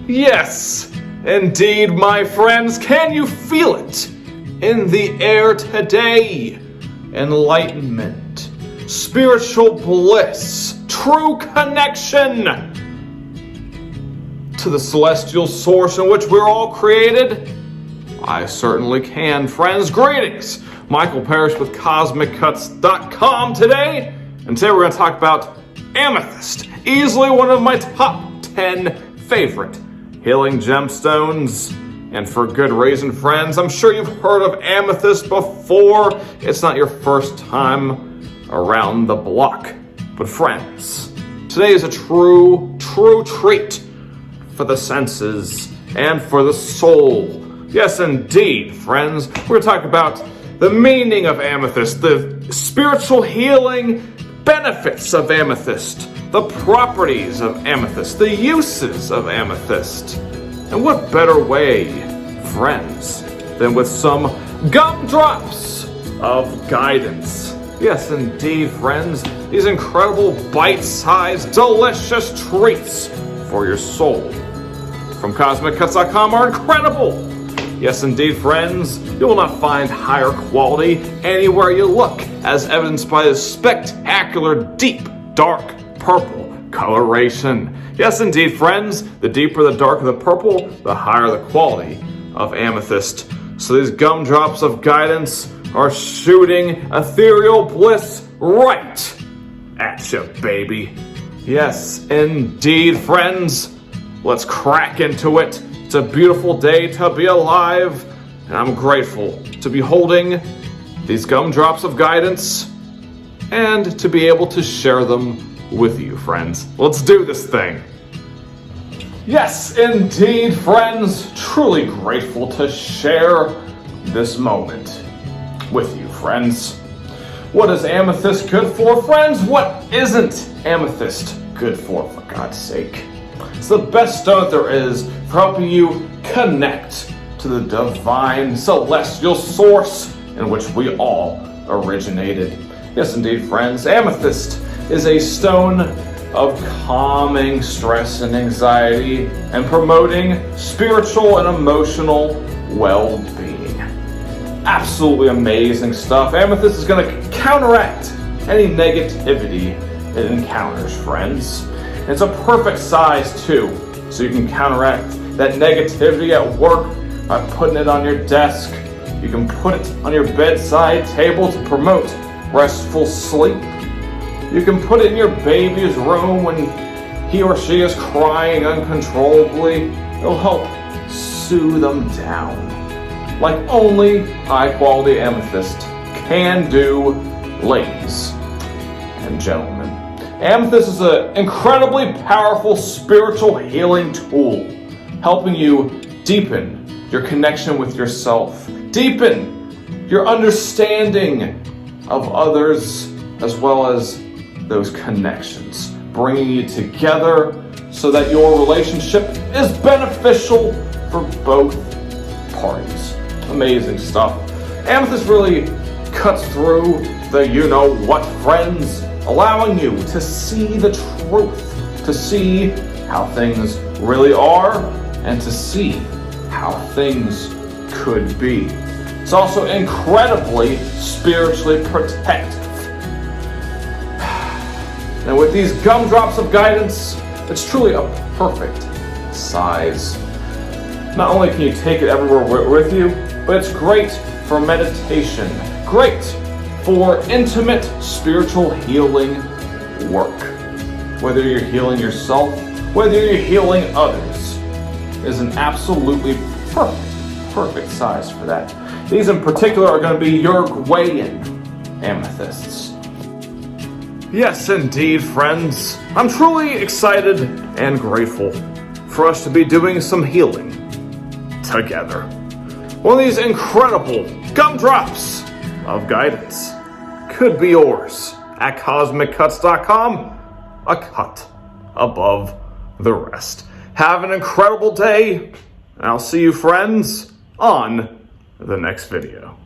Yes, indeed, my friends. Can you feel it in the air today? Enlightenment, spiritual bliss, true connection to the celestial source in which we're all created? I certainly can, friends. Greetings. Michael Parrish with CosmicCuts.com today. And today we're going to talk about Amethyst. Easily one of my top 10 favorite healing gemstones. And for good reason, friends. I'm sure you've heard of Amethyst before. It's not your first time around the block. But friends, today is a true treat for the senses and for the soul. Yes, indeed, friends. We're going to talk about the meaning of Amethyst, the spiritual healing benefits of Amethyst, the properties of Amethyst, the uses of Amethyst. And what better way, friends, than with some gumdrops of guidance? Yes, indeed, friends. These incredible bite-sized, delicious treats for your soul from CosmicCuts.com are incredible. Yes, indeed, friends. You will not find higher quality anywhere you look, as evidenced by this spectacular, deep, dark purple coloration. Yes, indeed, friends. The deeper the darker the purple, the higher the quality of Amethyst. So these gumdrops of guidance are shooting ethereal bliss right at you, baby. Yes, indeed, friends. Let's crack into it. It's a beautiful day to be alive, and I'm grateful to be holding these gumdrops of guidance and to be able to share them with you, friends. Let's do this thing. Yes, indeed, friends. Truly grateful to share this moment with you, friends. What is Amethyst good for, friends? What isn't Amethyst good for God's sake? It's the best stone there is for helping you connect to the divine celestial source in which we all originated. Yes, indeed, friends. Amethyst is a stone of calming stress and anxiety and promoting spiritual and emotional well-being. Absolutely amazing stuff. Amethyst is going to counteract any negativity it encounters, friends. It's a perfect size too, so you can counteract that negativity at work by putting it on your desk. You can put it on your bedside table to promote restful sleep. You can put it in your baby's room when he or she is crying uncontrollably. It'll help soothe them down, like only high-quality amethyst can do, ladies and gentlemen. Amethyst is an incredibly powerful spiritual healing tool, helping you deepen your connection with yourself, deepen your understanding of others, as well as those connections, bringing you together so that your relationship is beneficial for both parties. Amazing stuff. Amethyst really cuts through the you-know-what, friends, allowing you to see the truth, to see how things really are, and to see how things could be. It's also incredibly spiritually protective. And with these gumdrops of guidance, it's truly a perfect size. Not only can you take it everywhere with you, but it's great for meditation, great for intimate spiritual healing work. Whether you're healing yourself, whether you're healing others, is an absolutely perfect size for that. These in particular are going to be Uruguayan amethysts. Yes, indeed, friends. I'm truly excited and grateful for us to be doing some healing together. One of these incredible gumdrops of guidance could be yours at CosmicCuts.com, a cut above the rest. Have an incredible day, and I'll see you, friends, on the next video.